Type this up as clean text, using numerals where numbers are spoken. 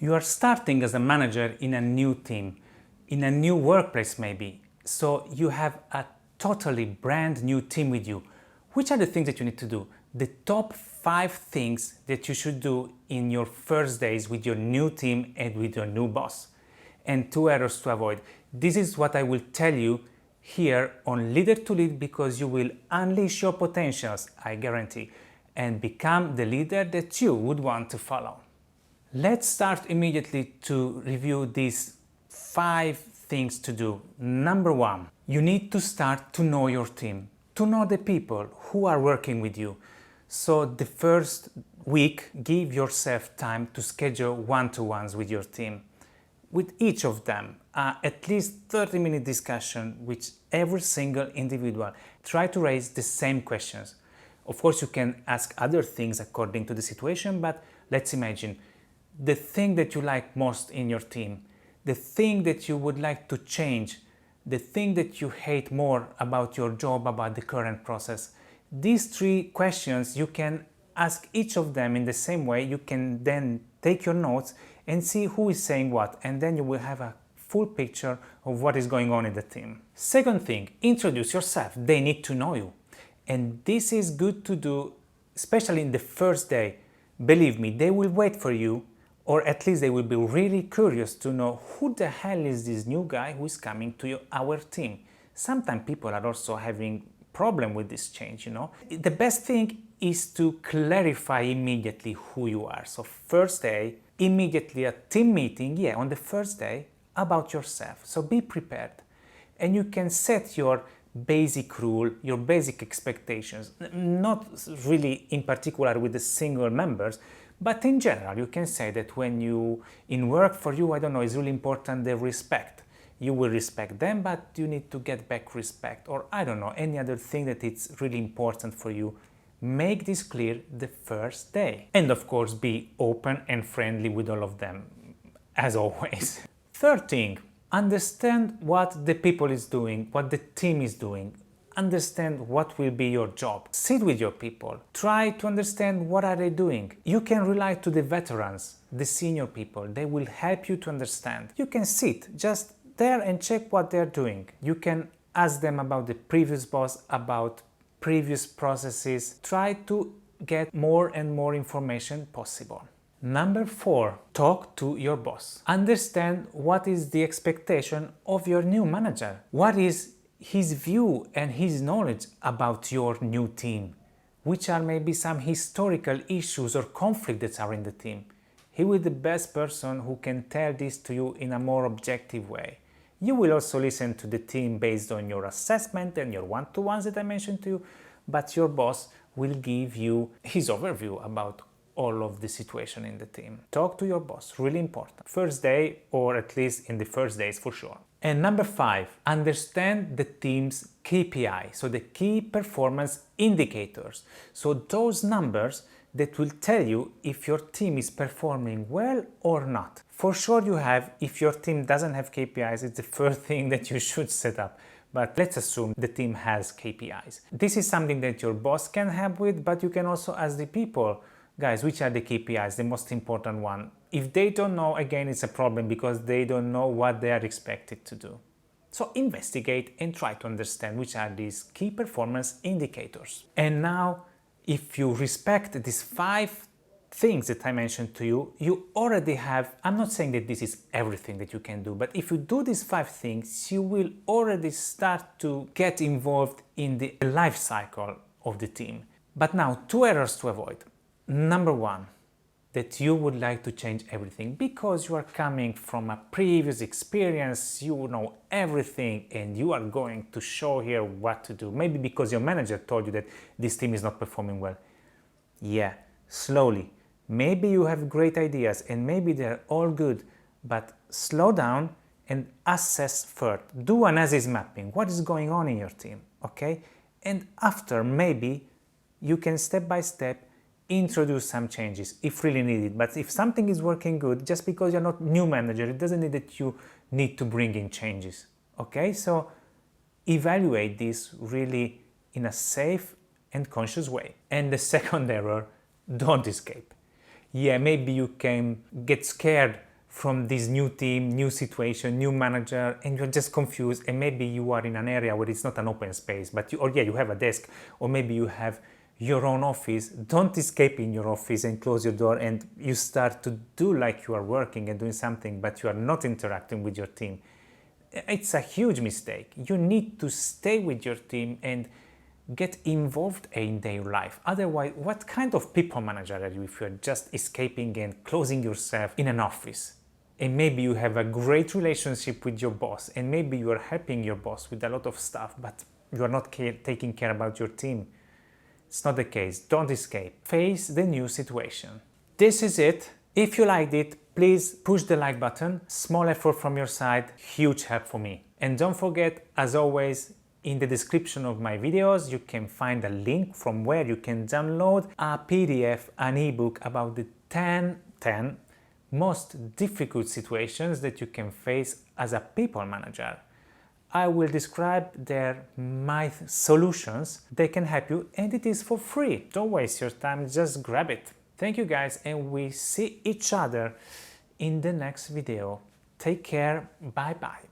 You are starting as a manager in a new team, in a new workplace maybe, so you have a totally brand new team with you. Which are the things that you need to do? The top 5 things that you should do in your first days with your new team and with your new boss. And 2 errors to avoid. This is what I will tell you here on Leader to Lead, because you will unleash your potentials, I guarantee, and become the leader that you would want to follow. Let's start immediately to review these 5 things to do. Number 1, you need to start to know your team, to know the people who are working with you. So the first week, give yourself time to schedule one-to-ones with your team. With each of them, at least 30-minute discussion with every single individual. Try to raise the same questions. Of course, you can ask other things according to the situation, but let's imagine the thing that you like most in your team, the thing that you would like to change, the thing that you hate more about your job, about the current process. These 3 questions, you can ask each of them in the same way. You can then take your notes and see who is saying what, and then you will have a full picture of what is going on in the team. Second thing, introduce yourself. They need to know you. And this is good to do, especially in the first day. Believe me, they will wait for you, or at least they will be really curious to know who the hell is this new guy who is coming to our team. Sometimes people are also having problem with this change, you know. The best thing is to clarify immediately who you are. So first day, immediately a team meeting, on the first day, about yourself. So be prepared. And you can set your basic rule, your basic expectations, not really in particular with the single members, but in general, you can say that when you, in work for you, I don't know, it's really important the respect. You will respect them, but you need to get back respect, or I don't know, any other thing that it's really important for you. Make this clear the first day. And of course, be open and friendly with all of them, as always. Third thing, understand what the people is doing, what the team is doing. Understand what will be your job. Sit with your people. Try to understand what are they doing. You can rely to the veterans, the senior people. They will help you to understand. You can sit just there and check what they're doing. You can ask them about the previous boss, about previous processes. Try to get more and more information possible. Number 4, talk to your boss. Understand what is the expectation of your new manager. What is his view and his knowledge about your new team? Which are maybe some historical issues or conflicts that are in the team? He will be the best person who can tell this to you in a more objective way. You will also listen to the team based on your assessment and your one-to-ones that I mentioned to you, but your boss will give you his overview about all of the situation in the team. Talk to your boss, really important. First day, or at least in the first days for sure. And number 5, understand the team's KPI, so the key performance indicators. So those numbers that will tell you if your team is performing well or not. For sure you have, if your team doesn't have KPIs, it's the first thing that you should set up. But let's assume the team has KPIs. This is something that your boss can help with, but you can also ask the people, guys, which are the KPIs, the most important one? If they don't know, again, it's a problem because they don't know what they are expected to do. So investigate and try to understand which are these key performance indicators. And now, if you respect these 5 things that I mentioned to you, you already have, I'm not saying that this is everything that you can do, but if you do these 5 things, you will already start to get involved in the life cycle of the team. But now, 2 errors to avoid. Number 1, that you would like to change everything because you are coming from a previous experience, you know everything, and you are going to show here what to do. Maybe because your manager told you that this team is not performing well. Yeah, slowly. Maybe you have great ideas and maybe they're all good, but slow down and assess first. Do an as-is mapping. What is going on in your team, okay? And after, maybe you can step by step introduce some changes if really needed. But if something is working good, just because you're not new manager, it doesn't mean that you need to bring in changes. Okay, so evaluate this really in a safe and conscious way. And the second error, don't escape. Yeah, maybe you can get scared from this new team, new situation, new manager, and you're just confused, and maybe you are in an area where it's not an open space, but you have a desk, or maybe you have your own office. Don't escape in your office and close your door and you start to do like you are working and doing something, but you are not interacting with your team. It's a huge mistake. You need to stay with your team and get involved in their life. Otherwise, what kind of people manager are you if you're just escaping and closing yourself in an office? And maybe you have a great relationship with your boss, and maybe you are helping your boss with a lot of stuff, but you are not taking care about your team. It's not the case. Don't escape. Face the new situation. This is it. If you liked it, please push the like button. Small effort from your side, huge help for me. And don't forget, as always, in the description of my videos, you can find a link from where you can download a PDF, an ebook about the 10 most difficult situations that you can face as a people manager. I will describe my solutions. They can help you, and it is for free. Don't waste your time, just grab it. Thank you guys, and we see each other in the next video. Take care, bye bye.